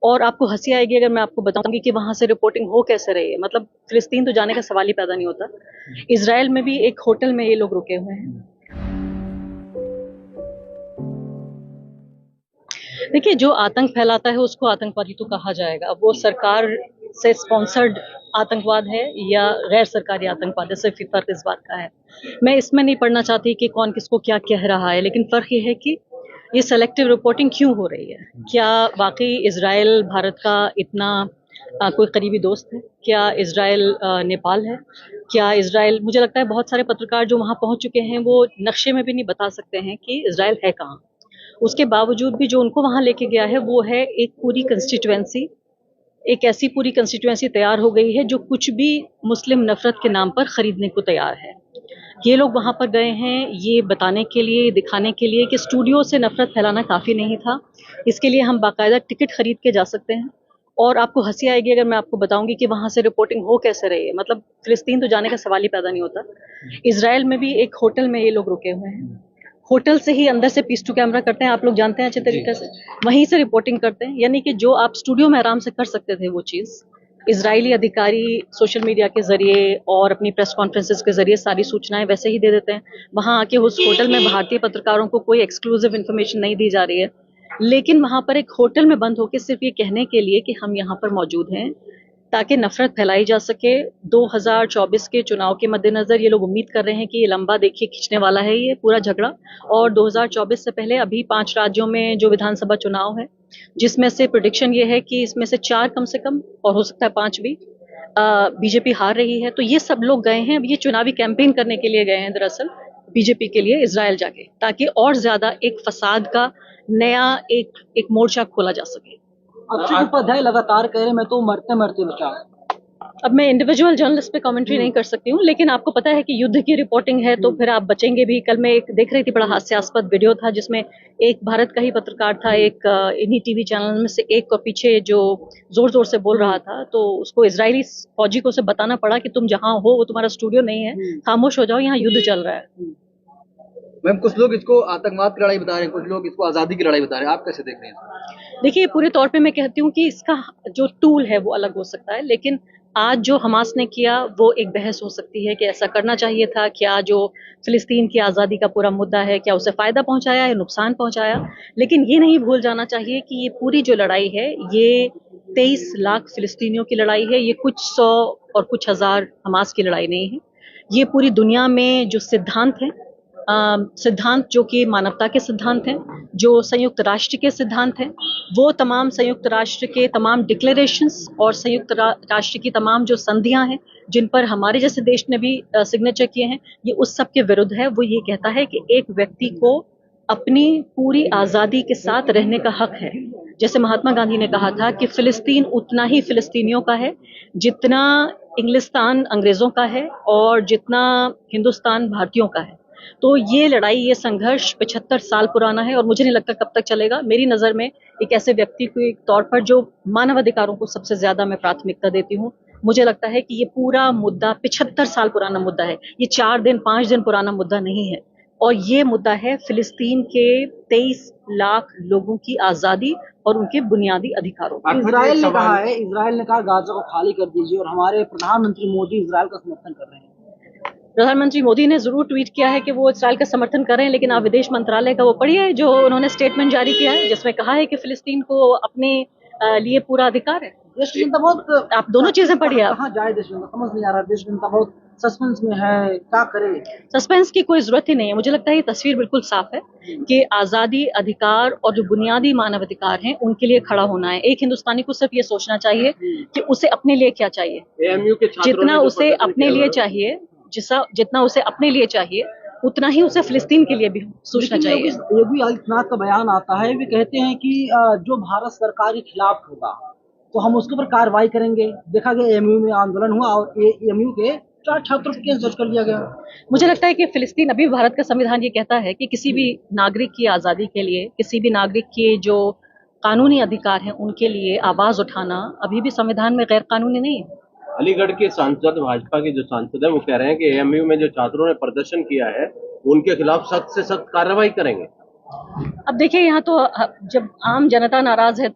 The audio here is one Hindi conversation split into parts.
और आपको हंसी आएगी अगर मैं आपको बताऊंगी कि वहां से रिपोर्टिंग हो कैसे रही है। मतलब फिलिस्तीन तो जाने का सवाल ही पैदा नहीं होता। इसराइल में भी एक होटल में ये लोग रुके हुए हैं। देखिए, जो आतंक फैलाता है उसको आतंकवादी तो कहा जाएगा। अब वो सरकार से स्पॉन्सर्ड आतंकवाद है या गैर सरकारी आतंकवाद है, सिर्फ ही फर्क इस बात का है। मैं इसमें नहीं पढ़ना चाहती कि कौन किसको क्या कह रहा है, लेकिन फर्क ये है कि ये सेलेक्टिव रिपोर्टिंग क्यों हो रही है। क्या वाकई इसराइल भारत का इतना कोई करीबी दोस्त है? क्या इसराइल नेपाल है? क्या इसराइल, मुझे लगता है बहुत सारे पत्रकार जो वहां पहुंच चुके हैं वो नक्शे में भी नहीं बता सकते हैं कि इसराइल है कहाँ। उसके बावजूद भी जो उनको वहां लेके गया है वो है एक पूरी कंस्टिट्यूएंसी। एक ऐसी पूरी कंस्टिट्यूएंसी तैयार हो गई है जो कुछ भी मुस्लिम नफरत के नाम पर खरीदने को तैयार है। ये लोग वहां पर गए हैं ये बताने के लिए, दिखाने के लिए कि स्टूडियो से नफरत फैलाना काफी नहीं था। इसके लिए हम बाकायदा टिकट खरीद के जा सकते हैं। और आपको हंसी आएगी अगर मैं आपको बताऊंगी कि वहां से रिपोर्टिंग हो कैसे रही है। मतलब फिलिस्तीन तो जाने का सवाल ही पैदा नहीं होता। इसराइल में भी एक होटल में ये लोग रुके हुए हैं। होटल से ही अंदर से पीस टू कैमरा करते हैं, आप लोग जानते हैं अच्छे तरीके से। वहीं से रिपोर्टिंग करते हैं, यानी कि जो आप स्टूडियो में आराम से कर सकते थे वो चीज इजरायली अधिकारी सोशल मीडिया के जरिए और अपनी प्रेस कॉन्फ्रेंसेस के जरिए सारी सूचनाएं वैसे ही दे देते हैं। वहां आके उस होटल में भारतीय पत्रकारों को कोई एक्सक्लूसिव इन्फॉर्मेशन नहीं दी जा रही है, लेकिन वहां पर एक होटल में बंद होकर सिर्फ ये कहने के लिए कि हम यहाँ पर मौजूद हैं ताकि नफरत फैलाई जा सके। 2024 के चुनाव के मद्देनजर ये लोग उम्मीद कर रहे हैं कि ये लंबा देखिए खींचने वाला है ये पूरा झगड़ा। और 2024 से पहले अभी 5 राज्यों में जो विधानसभा चुनाव है, जिसमें से प्रेडिक्शन ये है कि इसमें से 4 कम से कम और हो सकता है 5 भी बीजेपी हार रही है। तो ये सब लोग गए हैं, अब ये चुनावी कैंपेन करने के लिए गए हैं दरअसल बीजेपी के लिए इसराइल जाके, ताकि और ज्यादा एक फसाद का नया एक मोर्चा खोला जा सके। अक्षय उपाध्याय लगातार कह रहे मैं तो मरते मरते बचा। अब मैं इंडिविजुअल जर्नलिस्ट पे कमेंट्री नहीं कर सकती हूँ, लेकिन आपको पता है कि युद्ध की रिपोर्टिंग है तो फिर आप बचेंगे भी। कल मैं एक देख रही थी, बड़ा हास्यास्पद वीडियो था जिसमें एक भारत का ही पत्रकार था, एक इन्हीं टीवी चैनल में से एक को पीछे जो जोर जोर से बोल रहा था, तो उसको इजरायली फौजी को से बताना पड़ा कि तुम जहां हो वो तुम्हारा स्टूडियो नहीं है, खामोश हो जाओ, यहाँ युद्ध चल रहा है। मैम, कुछ लोग इसको आतंकवाद की लड़ाई बता रहे हैं, कुछ लोग इसको आजादी की लड़ाई बता रहे हैं, आप कैसे देख रहे हैं? देखिए, पूरे तौर पे मैं कहती हूँ कि इसका जो टूल है वो अलग हो सकता है, लेकिन आज जो हमास ने किया वो एक बहस हो सकती है कि ऐसा करना चाहिए था। क्या जो फिलिस्तीन की आज़ादी का पूरा मुद्दा है, क्या उसे फ़ायदा पहुंचाया या नुकसान पहुंचाया। लेकिन ये नहीं भूल जाना चाहिए कि ये पूरी जो लड़ाई है ये 23 लाख फिलिस्तीनियों की लड़ाई है, ये कुछ 100 और कुछ हज़ार हमास की लड़ाई नहीं है। ये पूरी दुनिया में जो सिद्धांत हैं, सिद्धांत जो कि मानवता के सिद्धांत हैं, जो संयुक्त राष्ट्र के सिद्धांत हैं, वो तमाम संयुक्त राष्ट्र के तमाम डिक्लेरेशंस और संयुक्त राष्ट्र की तमाम जो संधियां हैं जिन पर हमारे जैसे देश ने भी सिग्नेचर किए हैं, ये उस सब के विरुद्ध है। वो ये कहता है कि एक व्यक्ति को अपनी पूरी आज़ादी के साथ रहने का हक है। जैसे महात्मा गांधी ने कहा था कि फिलिस्तीन उतना ही फिलिस्तीनियों का है जितना इंग्लिस्तान अंग्रेजों का है और जितना हिंदुस्तान भारतीयों का है। तो ये लड़ाई, ये संघर्ष 75 साल पुराना है और मुझे नहीं लगता कब तक चलेगा। मेरी नज़र में एक ऐसे व्यक्ति के तौर पर जो मानव अधिकारों को सबसे ज्यादा मैं प्राथमिकता देती हूँ, मुझे लगता है कि ये पूरा मुद्दा 75 साल पुराना मुद्दा है। ये 4 दिन 5 दिन पुराना मुद्दा नहीं है। और ये मुद्दा है फिलिस्तीन के 23 लाख लोगों की आज़ादी और उनके बुनियादी अधिकारों। इजराइल ने कहा गाजा को खाली कर दीजिए, और हमारे प्रधानमंत्री मोदी इजराइल का समर्थन कर रहे हैं। प्रधानमंत्री मोदी ने जरूर ट्वीट किया है कि वो इसराइल का समर्थन कर रहे हैं, लेकिन आप विदेश मंत्रालय का वो पढ़िए जो उन्होंने स्टेटमेंट जारी किया है, जिसमें कहा है कि फिलिस्तीन को अपने लिए पूरा अधिकार है। देश की जनता बहुत, आप दोनों चीजें पढ़िए। आप कहाँ जाए, देश की जनता समझ नहीं आ रहा, देश की जनता बहुत सस्पेंस में है, क्या करे। सस्पेंस की कोई जरूरत ही नहीं है। मुझे लगता है ये तस्वीर बिल्कुल साफ है कि आजादी, अधिकार और जो बुनियादी मानव अधिकार हैं उनके लिए खड़ा होना है। एक हिंदुस्तानी को सिर्फ ये सोचना चाहिए कि उसे अपने लिए क्या चाहिए, जितना उसे अपने लिए चाहिए, जितना उसे अपने लिए चाहिए उतना ही उसे फिलिस्तीन के लिए भी सोचना चाहिए। योगी आदित्यनाथ का बयान आता है, वे कहते हैं कि जो भारत सरकार के खिलाफ होगा तो हम उसके ऊपर कार्रवाई करेंगे। देखा गया एएमयू में आंदोलन हुआ और एएमयू के 4 छात्रों पर केस दर्ज कर लिया गया। मुझे लगता है कि फिलिस्तीन, अभी भारत का संविधान ये कहता है कि किसी भी नागरिक की आजादी के लिए, किसी भी नागरिक के जो कानूनी अधिकार हैं उनके लिए आवाज उठाना अभी भी संविधान में गैर कानूनी नहीं है। अलीगढ़ के सांसद, भाजपा के जो सांसद है, वो कह रहे हैं कि एएमयू में जो छात्रों ने प्रदर्शन किया है उनके खिलाफ सख्त से सख्त कार्रवाई करेंगे। अब देखिए, यहाँ तो जब आम जनता नाराज है,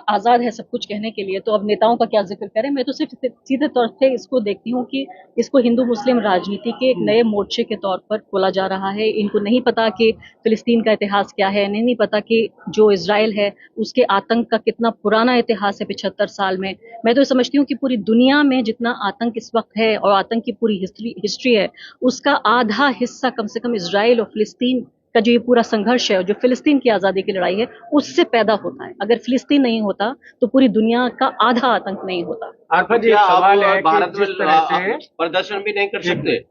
आजाद है सब कुछ कहने के लिए, तो अब नेताओं का क्या जिक्र करें। मैं तो सिर्फ सीधे तौर पे इसको देखती हूँ कि इसको हिंदू मुस्लिम राजनीति के एक नए मोर्चे के तौर पर खोला जा रहा है। इनको नहीं पता कि फिलिस्तीन का इतिहास क्या है, नहीं पता कि जो इजराइल है उसके आतंक का कितना पुराना इतिहास है 75 साल में। मैं तो समझती हूँ कि पूरी दुनिया में जितना आतंक इस वक्त है और आतंक की पूरी हिस्ट्री है, उसका आधा हिस्सा कम से कम इजराइल और फिलिस्तीन का जो ये पूरा संघर्ष है, जो फिलिस्तीन की आजादी की लड़ाई है, उससे पैदा होता है। अगर फिलिस्तीन नहीं होता तो पूरी दुनिया का आधा आतंक नहीं होता। अर्फत जी, सवाल है भारत में प्रदर्शन भी नहीं कर सकते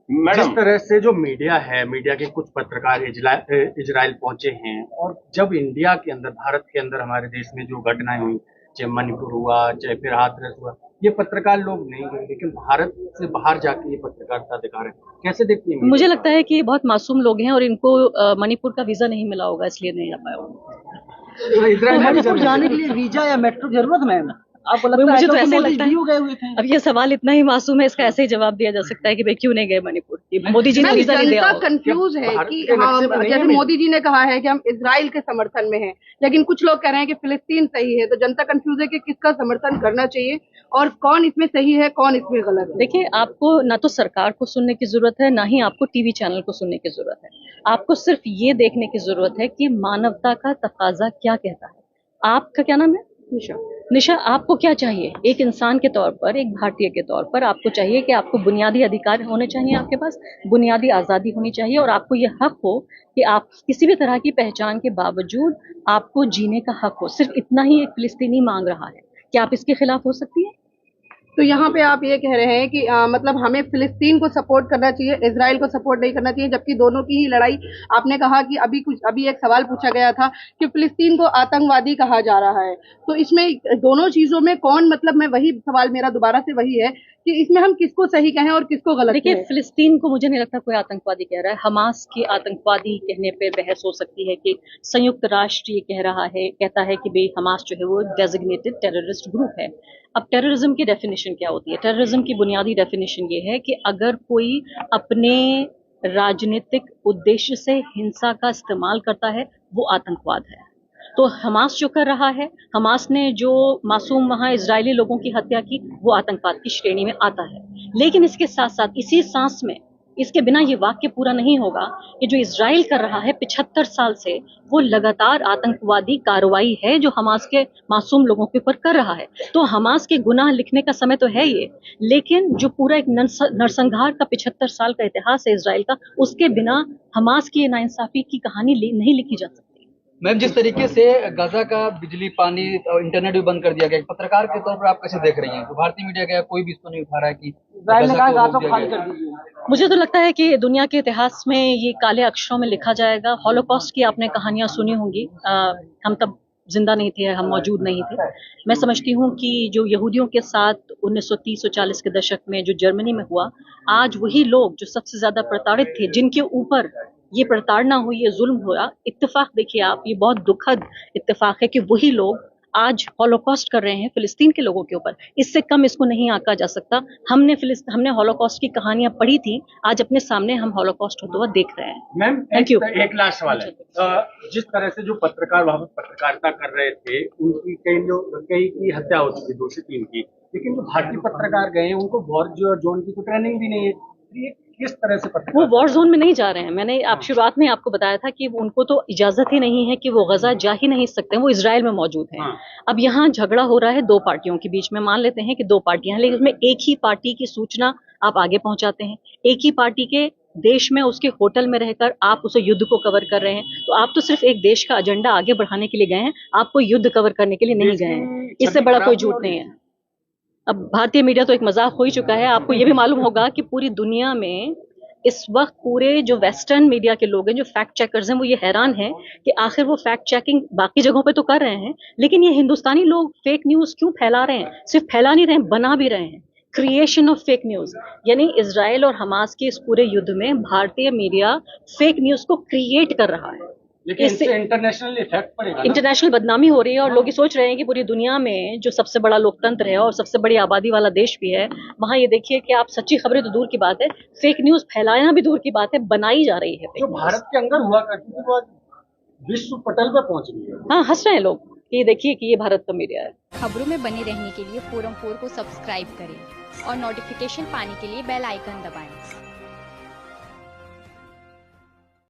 मैडम? जिस तरह से जो मीडिया है, मीडिया के कुछ पत्रकार इजराइल पहुंचे हैं, और जब इंडिया के अंदर, भारत के अंदर, हमारे देश में जो घटनाएं हुई, चाहे मणिपुर हुआ, चाहे फिर हाथरस हुआ, ये पत्रकार लोग नहीं गए, लेकिन भारत से बाहर जाके ये पत्रकारिता दिखा रहे हैं। कैसे देखती हैं? मुझे लगता है कि ये बहुत मासूम लोग हैं और इनको मणिपुर का वीजा नहीं मिला होगा, इसलिए नहीं आ पाया होगा। इजराइल मणिपुर जाने के लिए वीजा या मेट्रो की जरूरत मैम? आपको लगता है मुझे तो ऐसे मोदी लगता है, DU गए हुए थे? अब ये सवाल इतना ही मासूम है, इसका ऐसे ही जवाब दिया जा सकता है कि भाई क्यों नहीं गए मणिपुर। मोदी जी ने वीजा नहीं दिया होगा। कंफ्यूज है कि जैसे मोदी जी ने कहा है कि हम इजराइल के समर्थन में हैं, लेकिन कुछ लोग कह रहे हैं कि फिलिस्तीन सही है। तो जनता कंफ्यूज है कि किसका समर्थन करना चाहिए और कौन इसमें सही है, कौन इसमें गलत है। देखिए, आपको ना तो सरकार को सुनने की जरूरत है, ना ही आपको टीवी चैनल को सुनने की जरूरत है। आपको सिर्फ ये देखने की जरूरत है कि मानवता का तकाजा क्या कहता है। आपका क्या नाम है? निशा, आपको क्या चाहिए? एक इंसान के तौर पर, एक भारतीय के तौर पर आपको चाहिए कि आपको बुनियादी अधिकार होने चाहिए, आपके पास बुनियादी आज़ादी होनी चाहिए और आपको ये हक हो कि आप किसी भी तरह की पहचान के बावजूद आपको जीने का हक हो। सिर्फ इतना ही एक फिलिस्तीनी मांग रहा है। क्या आप इसके खिलाफ हो सकती है? तो यहाँ पे आप ये कह रहे हैं कि मतलब हमें फिलिस्तीन को सपोर्ट करना चाहिए, इजराइल को सपोर्ट नहीं करना चाहिए, जबकि दोनों की ही लड़ाई। आपने कहा कि अभी एक सवाल पूछा गया था कि फिलिस्तीन को आतंकवादी कहा जा रहा है, तो इसमें दोनों चीजों में कौन, मतलब मैं वही सवाल मेरा दोबारा से वही है कि इसमें हम किसको सही कहें और किसको गलत देखिए, कहें? फिलिस्तीन को मुझे नहीं लगता कोई आतंकवादी कह रहा है। हमास की आतंकवादी कहने पे बहस हो सकती है कि संयुक्त राष्ट्र ये कहता है कि भाई हमास जो है वो डेजिग्नेटेड टेररिस्ट ग्रुप है। अब टेररिज्म की डेफिनेशन क्या होती है? टेररिज्म की बुनियादी डेफिनेशन ये है कि अगर कोई अपने राजनीतिक उद्देश्य से हिंसा का इस्तेमाल करता है, वो आतंकवाद है। तो हमास जो कर रहा है, हमास ने जो मासूम वहां इजरायली लोगों की हत्या की, वो आतंकवाद की श्रेणी में आता है। लेकिन इसके साथ साथ इसी सांस में, इसके बिना ये वाक्य पूरा नहीं होगा कि जो इजराइल कर रहा है 75 साल से, वो लगातार आतंकवादी कार्रवाई है जो हमास के मासूम लोगों के ऊपर कर रहा है। तो हमास के गुनाह लिखने का समय तो है ये, लेकिन जो पूरा एक नरसंहार का 75 साल का इतिहास है इजराइल का, उसके बिना हमास की नाइंसाफी की कहानी नहीं लिखी जा सकती। मैम, जिस तरीके से गाजा का बिजली, पानी और इंटरनेट भी बंद कर दिया गया, पत्रकार के तौर पर आप कैसे देख रही हैं? तो भारतीय मीडिया का कोई भी इसको नहीं उठा रहा है कि इजराइल ने कहा गाजा को खाली कर दीजिए। मुझे तो लगता है कि दुनिया के इतिहास में ये काले अक्षरों में लिखा जाएगा। हॉलोकॉस्ट की आपने कहानियां सुनी होंगी। हम तब जिंदा नहीं थे, हम मौजूद नहीं थे। मैं समझती हूँ कि जो यहूदियों के साथ 1930 और 40 के दशक में जो जर्मनी में हुआ, आज वही लोग जो सबसे ज्यादा प्रताड़ित थे, जिनके ऊपर ये प्रताड़ना हुई, ये जुल्म हुआ, इत्तेफाक देखिए आप, ये बहुत दुखद इत्तेफाक है कि वही लोग आज हॉलोकॉस्ट कर रहे हैं फिलिस्तीन के लोगों के ऊपर। इससे कम इसको नहीं आंका जा सकता। हमने हॉलोकॉस्ट की कहानियां पढ़ी थी, आज अपने सामने हम हॉलोकॉस्ट होता हुआ देख रहे हैं। Ma'am, thank you. एक लास्ट सवाल है। जिस तरह से जो पत्रकार वहां पर पत्रकारिता कर रहे थे, उनकी कई की हत्या हो चुकी, 2 से 3 की, लेकिन जो भारतीय पत्रकार गए हैं उनको वॉर जोन की तो ट्रेनिंग भी नहीं है। ये किस तरह से वो वॉर जोन में नहीं जा रहे हैं। मैंने शुरुआत में आपको बताया था कि उनको तो इजाजत ही नहीं है कि वो गजा जा ही नहीं सकते, वो इजराइल में मौजूद हैं। अब यहाँ झगड़ा हो रहा है 2 पार्टियों के बीच में। मान लेते हैं कि 2 पार्टियां हैं, लेकिन उसमें एक ही पार्टी की सूचना आप आगे पहुंचाते हैं, एक ही पार्टी के देश में उसके होटल में रहकर आप उसे युद्ध को कवर कर रहे हैं। तो आप तो सिर्फ एक देश का एजेंडा आगे बढ़ाने के लिए गए हैं, आप कोई युद्ध कवर करने के लिए नहीं गए हैं। इससे बड़ा कोई झूठ नहीं है। अब भारतीय मीडिया तो एक मजाक हो ही चुका है। आपको ये भी मालूम होगा कि पूरी दुनिया में इस वक्त पूरे जो वेस्टर्न मीडिया के लोग हैं, जो फैक्ट चेकर्स हैं, वो ये हैरान हैं कि आखिर वो फैक्ट चेकिंग बाकी जगहों पे तो कर रहे हैं, लेकिन ये हिंदुस्तानी लोग फेक न्यूज क्यों फैला रहे हैं? सिर्फ फैला नहीं रहे हैं, बना भी रहे हैं। क्रिएशन ऑफ फेक न्यूज, यानी इजराइल और हमास के इस पूरे युद्ध में भारतीय मीडिया फेक न्यूज को क्रिएट कर रहा है। लेकिन इससे इंटरनेशनल इफेक्ट पड़ेगा, इंटरनेशनल बदनामी हो रही है और लोग ये सोच रहे हैं कि पूरी दुनिया में जो सबसे बड़ा लोकतंत्र है और सबसे बड़ी आबादी वाला देश भी है, वहां ये देखिए कि आप सच्ची खबरें तो दूर की बात है, फेक न्यूज फैलाना भी दूर की बात है, बनाई जा रही है। जो भारत के अंदर हुआ करती थी वो विश्व पटल पे पहुंच गई है। हाँ, हंस रहे हैं लोग कि देखिए कि ये भारत का मीडिया है। खबरों में बने रहने के लिए फोरम 4 को सब्सक्राइब करें और नोटिफिकेशन पाने के लिए बेल आइकन दबाएं।